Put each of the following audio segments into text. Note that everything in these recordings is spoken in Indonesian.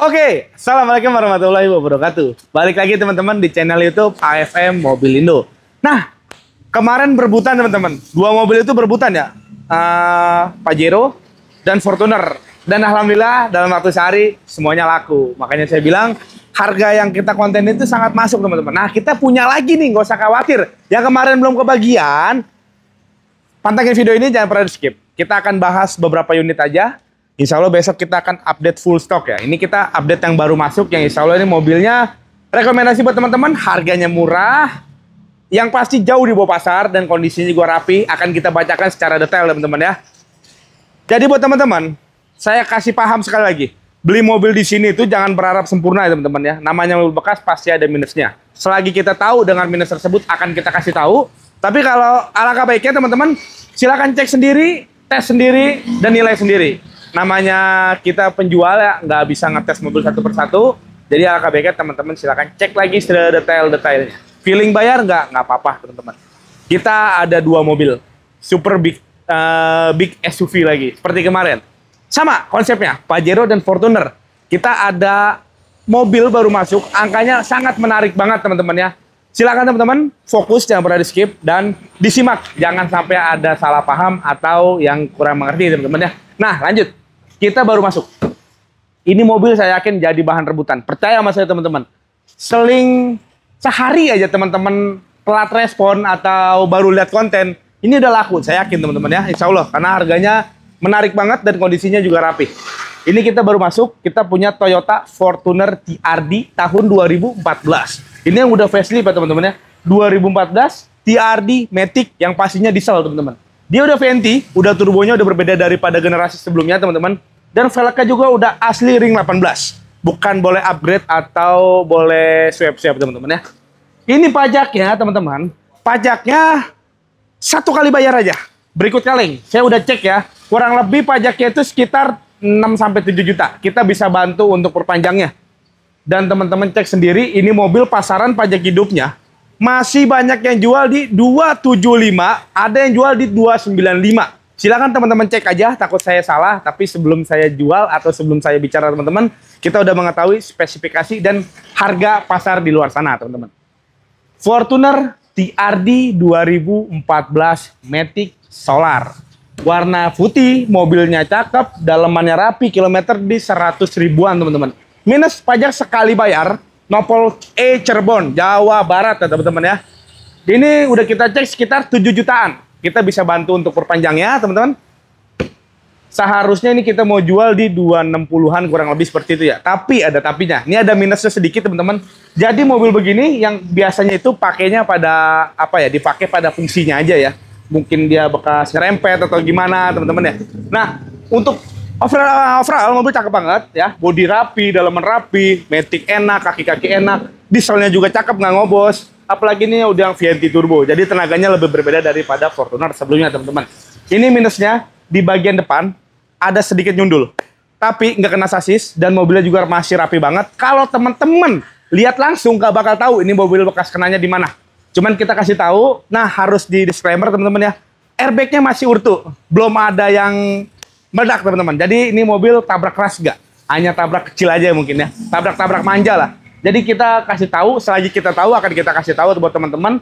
Oke, assalamualaikum warahmatullahi wabarakatuh. Balik lagi teman-teman di channel YouTube AFM Mobilindo. Nah, kemarin berebutan teman-teman. Dua mobil itu berebutan ya, Pajero dan Fortuner. Dan alhamdulillah dalam waktu sehari semuanya laku. Makanya saya bilang harga yang kita konten itu sangat masuk teman-teman. Nah, kita punya lagi nih, nggak usah khawatir. Yang kemarin belum kebagian, pantengin video ini jangan pernah di skip. Kita akan bahas beberapa unit aja. Insya Allah besok kita akan update full stock ya. Ini kita update yang baru masuk, yang insya Allah ini mobilnya rekomendasi buat teman-teman, harganya murah, yang pasti jauh di bawah pasar dan kondisinya juga rapi. Akan kita bacakan secara detail teman-teman ya. Jadi buat teman-teman, saya kasih paham sekali lagi, beli mobil di sini itu jangan berharap sempurna ya teman-teman ya. Namanya mobil bekas pasti ada minusnya. Selagi kita tahu dengan minus tersebut akan kita kasih tahu. Tapi kalau alangkah baiknya teman-teman, silakan cek sendiri, tes sendiri, dan nilai sendiri. Namanya kita penjual ya, nggak bisa ngetes mobil satu persatu. Jadi alangkah baiknya teman-teman silakan cek lagi sedetail-detailnya. Feeling bayar nggak apa-apa teman-teman. Kita ada dua mobil, super big SUV lagi, seperti kemarin. Sama konsepnya, Pajero dan Fortuner. Kita ada mobil baru masuk, angkanya sangat menarik banget teman-teman ya. Silakan teman-teman, fokus jangan pernah di skip dan disimak. Jangan sampai ada salah paham atau yang kurang mengerti teman-teman ya. Nah lanjut. Kita baru masuk. Ini mobil saya yakin jadi bahan rebutan. Percaya sama saya teman-teman. Seling sehari aja teman-teman telat respon atau baru lihat konten, ini udah laku. Saya yakin teman-teman ya, insya Allah. Karena harganya menarik banget dan kondisinya juga rapi. Ini kita baru masuk, kita punya Toyota Fortuner TRD tahun 2014. Ini yang udah facelift ya teman-teman ya. 2014 TRD Matic yang pastinya diesel teman-teman. Dia udah VNT, udah turbonya udah berbeda daripada generasi sebelumnya teman-teman. Dan velgnya juga udah asli ring 18. Bukan boleh upgrade atau boleh swap-swap teman-teman ya. Ini pajaknya teman-teman. Pajaknya 1 kali bayar aja. Berikut kaleng. Saya udah cek ya. Kurang lebih pajaknya itu sekitar 6-7 juta. Kita bisa bantu untuk perpanjangnya. Dan teman-teman cek sendiri, ini mobil pasaran pajak hidupnya. Masih banyak yang jual di 275, ada yang jual di 295. Silakan teman-teman cek aja, takut saya salah, tapi sebelum saya jual atau sebelum saya bicara teman-teman, kita udah mengetahui spesifikasi dan harga pasar di luar sana teman-teman. Fortuner TRD 2014 Matic Solar. Warna putih, mobilnya cakep, dalemannya rapi, kilometer di 100 ribuan teman-teman. Minus pajak sekali bayar, Nopol E Cirebon, Jawa Barat ya teman-teman ya. Ini udah kita cek sekitar 7 jutaan. Kita bisa bantu untuk perpanjangnya teman-teman. Seharusnya ini kita mau jual di 260-an kurang lebih seperti itu ya. Tapi ada tapinya. Ini ada minusnya sedikit teman-teman. Jadi mobil begini yang biasanya itu pakainya pada apa ya? Dipakai pada fungsinya aja ya. Mungkin dia bekas ngerempet atau gimana teman-teman ya. Nah, untuk overall mobil cakep banget ya. Bodi rapi, dalaman rapi, matic enak, kaki-kaki enak. Dieselnya juga cakep, nggak ngobos. Apalagi ini udah yang VNT turbo. Jadi tenaganya lebih berbeda daripada Fortuner sebelumnya teman-teman. Ini minusnya di bagian depan ada sedikit nyundul. Tapi nggak kena sasis dan mobilnya juga masih rapi banget. Kalau teman-teman lihat langsung nggak bakal tahu ini mobil bekas kenanya di mana. Cuman kita kasih tahu, nah harus di disclaimer teman-teman ya. Airbagnya masih utuh, belum ada yang meledak teman-teman. Jadi ini mobil tabrak keras nggak? Hanya tabrak kecil aja mungkin ya. Tabrak-tabrak manja lah. Jadi kita kasih tahu, selagi kita tahu akan kita kasih tahu buat teman-teman.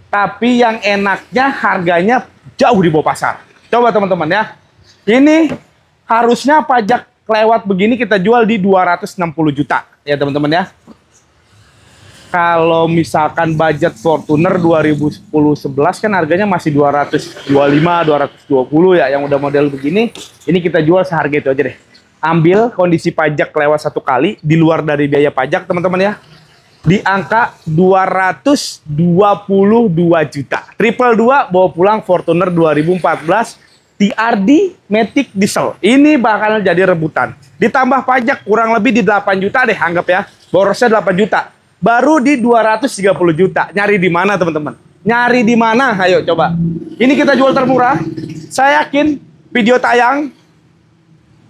Tapi yang enaknya harganya jauh di bawah pasar. Coba teman-teman ya. Ini harusnya pajak kelewat begini kita jual di 260 juta ya teman-teman ya. Kalau misalkan budget Fortuner 2010-11 kan harganya masih 225, 220 ya, yang udah model begini. Ini kita jual seharga itu aja deh. Ambil kondisi pajak lewat 1 kali, di luar dari biaya pajak teman-teman ya. Di angka 222 juta. Triple 2 bawa pulang Fortuner 2014 TRD Matic Diesel. Ini bakal jadi rebutan. Ditambah pajak kurang lebih di 8 juta deh, anggap ya. Borosnya 8 juta. Baru di 230 juta. Nyari di mana teman-teman? Nyari di mana? Ayo coba. Ini kita jual termurah. Saya yakin video tayang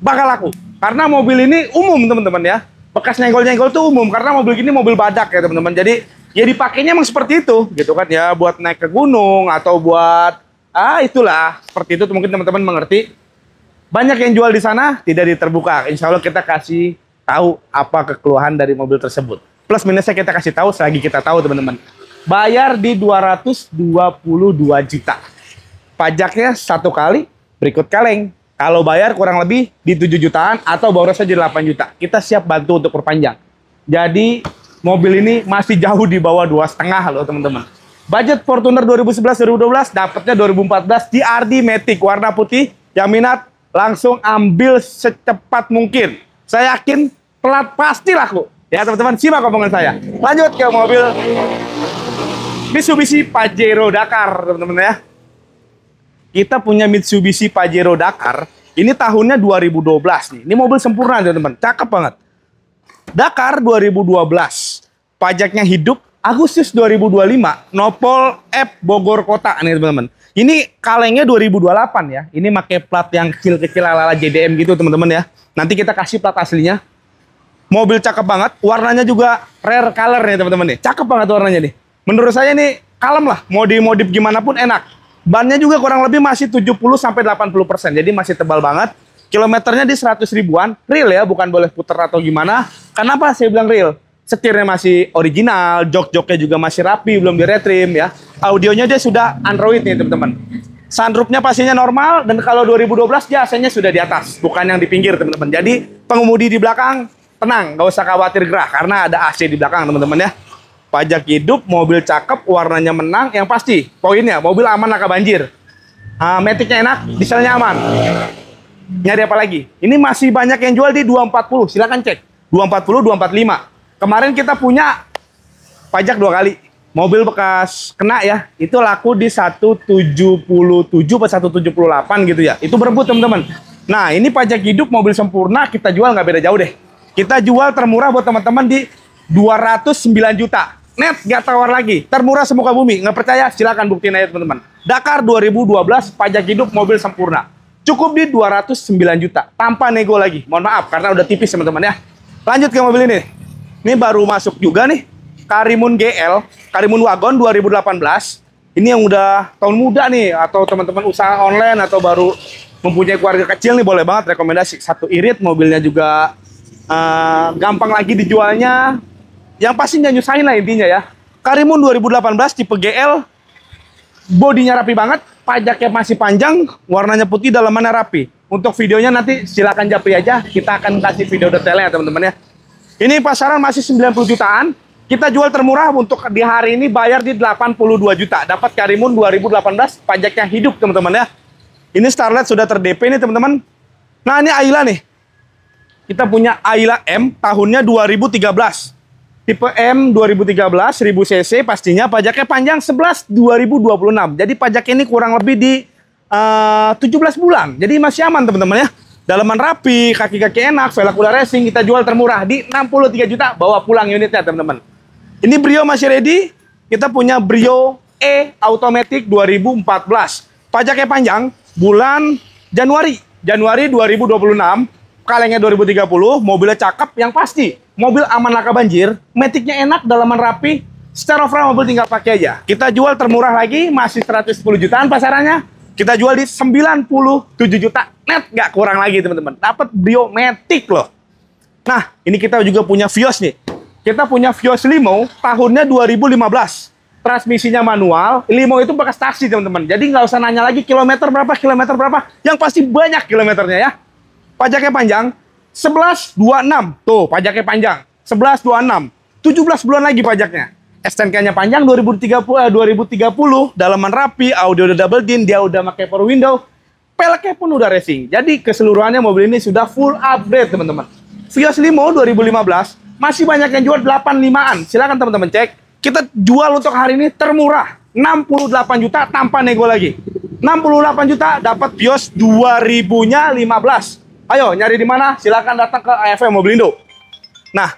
bakal laku. Karena mobil ini umum teman-teman ya. Bekas nyenggol-nyenggol tuh umum. Karena mobil ini mobil badak ya teman-teman. Jadi ya dipakainya emang seperti itu. Gitu kan ya. Buat naik ke gunung atau buat itulah. Seperti itu mungkin teman-teman mengerti. Banyak yang jual di sana tidak diterbuka. Insya Allah kita kasih tahu apa kekeluhan dari mobil tersebut. Plus minusnya kita kasih tahu selagi kita tahu, teman-teman. Bayar di 222 juta. Pajaknya 1 kali, berikut kaleng. Kalau bayar kurang lebih di 7 jutaan atau boros saja 8 juta. Kita siap bantu untuk perpanjang. Jadi mobil ini masih jauh di bawah 2,5 loh, teman-teman. Budget Fortuner 2011-2012, dapatnya 2014 TRD Matic warna putih. Yang minat langsung ambil secepat mungkin. Saya yakin pelat pasti laku. Ya teman-teman, simak omongan saya. Lanjut ke mobil Mitsubishi Pajero Dakar, teman-teman ya. Kita punya Mitsubishi Pajero Dakar. Ini tahunnya 2012 nih. Ini mobil sempurna, teman-teman. Cakep banget. Dakar 2012. Pajaknya hidup. Agustus 2025. Nopol F Bogor Kota nih, teman-teman. Ini kalengnya 2028 ya. Ini pakai plat yang kecil-kecil ala-ala JDM gitu, teman-teman ya. Nanti kita kasih plat aslinya. Mobil cakep banget. Warnanya juga rare color nih, teman-teman nih. Cakep banget warnanya nih. Menurut saya ini kalem lah. Mau dimodif gimana pun enak. Bannya juga kurang lebih masih 70-80%. Jadi masih tebal banget. Kilometernya di 100 ribuan. Real ya, bukan boleh puter atau gimana. Kenapa saya bilang real? Setirnya masih original, jok-joknya juga masih rapi, belum di-retrim ya. Audionya dia sudah Android nih, teman-teman. Sunroofnya pastinya normal, dan kalau 2012 dia AC-nya sudah di atas, bukan yang di pinggir, teman-teman. Jadi pengemudi di belakang tenang, nggak usah khawatir gerah karena ada AC di belakang, teman-teman ya. Pajak hidup, mobil cakep, warnanya menang, yang pasti poinnya mobil aman laka banjir. Matic-nya enak, dieselnya aman. Nyari apa lagi? Ini masih banyak yang jual di 240, silakan cek. 240, 245. Kemarin kita punya pajak 2 kali. Mobil bekas kena ya, itu laku di 177 atau 178 gitu ya. Itu berebut, teman-teman. Nah, ini pajak hidup mobil sempurna kita jual nggak beda jauh deh. Kita jual termurah buat teman-teman di 209 juta. Net, nggak tawar lagi. Termurah semuka bumi. Nggak percaya? Silakan buktiin aja, teman-teman. Dakar 2012 pajak hidup mobil sempurna. Cukup di 209 juta. Tanpa nego lagi. Mohon maaf karena udah tipis, teman-teman ya. Lanjut ke mobil ini. Ini baru masuk juga nih. Karimun GL, Karimun Wagon 2018. Ini yang udah tahun muda nih, atau teman-teman usaha online atau baru mempunyai keluarga kecil nih, boleh banget rekomendasi. Satu irit, mobilnya juga gampang lagi dijualnya. Yang pasti nggak nyusahin lah intinya ya. Karimun 2018 tipe GL, bodinya rapi banget, pajaknya masih panjang, warnanya putih, dalamannya rapi. Untuk videonya nanti silakan japri aja, kita akan kasih video detailnya teman-teman ya. Ini pasaran masih 90 jutaan. Kita jual termurah untuk di hari ini bayar di 82 juta. Dapat Karimun 2018 pajaknya hidup, teman-teman ya. Ini Starlet sudah ter-DP nih, teman-teman. Nah, ini Ayla nih. Kita punya Ayla M tahunnya 2013. Tipe M 2013 1000 cc pastinya, pajaknya panjang 11 2026. Jadi pajaknya ini kurang lebih di 17 bulan. Jadi masih aman, teman-teman ya. Dalaman rapi, kaki-kaki enak, velg udah racing, kita jual termurah di 63 juta, bawa pulang unitnya, teman-teman. Ini Brio masih ready, kita punya Brio E Automatic 2014. Pajaknya panjang, bulan Januari 2026, kalengnya 2030, mobilnya cakep, yang pasti, mobil aman laka banjir, Matic-nya enak, dalaman rapi, secara overall mobil tinggal pakai aja. Kita jual termurah lagi, masih 110 jutaan pasarannya. Kita jual di 97 juta net, nggak kurang lagi, teman-teman. Dapat Brio Matic loh. Nah, ini kita juga punya Vios nih. Kita punya Vios Limo tahunnya 2015. Transmisinya manual. Limo itu bekas taksi, teman-teman. Jadi nggak usah nanya lagi kilometer berapa. Yang pasti banyak kilometernya ya. Pajaknya panjang. 1126. Tuh, pajaknya panjang. 1126. 17 bulan lagi pajaknya. STNK-nya panjang 2030, dalaman rapi, audio udah double din, dia udah pakai power window, peleknya pun udah racing. Jadi keseluruhannya mobil ini sudah full upgrade, teman-teman. Vios Limo 2015 masih banyak yang jual 85-an. Silakan teman-teman cek. Kita jual untuk hari ini termurah 68 juta tanpa nego lagi. 68 juta dapat Vios 2000-nya 15. Ayo nyari di mana? Silakan datang ke AFM Mobilindo. Nah,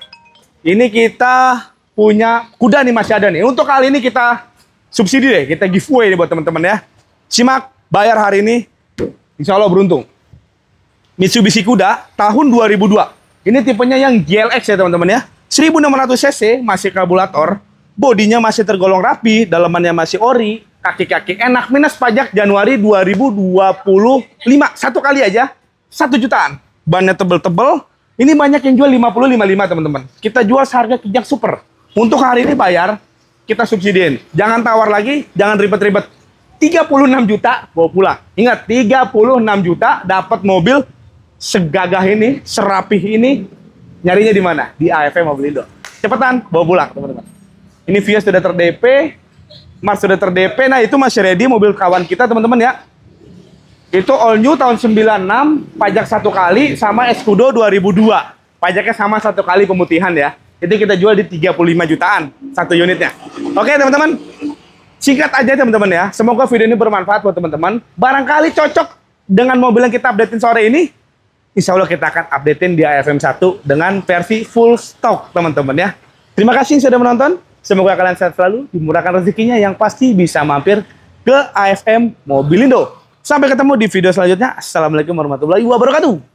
ini kita punya kuda nih, masih ada nih. Untuk kali ini kita subsidi deh, kita giveaway nih buat teman-teman ya. Simak, bayar hari ini, insya Allah beruntung. Mitsubishi Kuda tahun 2002. Ini tipenya yang GLX ya teman-teman ya. 1600 cc, masih karburator, bodinya masih tergolong rapi, dalamannya masih ori, kaki-kaki enak, minus pajak Januari 2025. Satu kali aja, 1 jutaan. Bannya tebel-tebel, Ini banyak yang jual 50, 55 teman-teman. Kita jual seharga kijang super. Untuk hari ini bayar, kita subsidiin. Jangan tawar lagi, jangan ribet-ribet. 36 juta bawa pulang. Ingat, 36 juta dapat mobil segagah ini, serapih ini. Nyarinya di mana? Di AFM Mobilindo. Cepetan, bawa pulang teman-teman. Ini Vios sudah ter-DP, Mars sudah ter-DP. Nah, itu masih ready mobil kawan kita teman-teman ya. Itu all new tahun 96, pajak 1 kali sama Escudo 2002. Pajaknya sama 1 kali pemutihan ya. Itu kita jual di 35 jutaan satu unitnya. Oke teman-teman, singkat aja teman-teman ya. Semoga video ini bermanfaat buat teman-teman. Barangkali cocok dengan mobil yang kita updatein sore ini. Insya Allah kita akan updatein di AFM 1 dengan versi full stock teman-teman ya. Terima kasih sudah menonton. Semoga kalian sehat selalu, dimurahkan rezekinya, yang pasti bisa mampir ke AFM Mobilindo. Sampai ketemu di video selanjutnya. Assalamualaikum warahmatullahi wabarakatuh.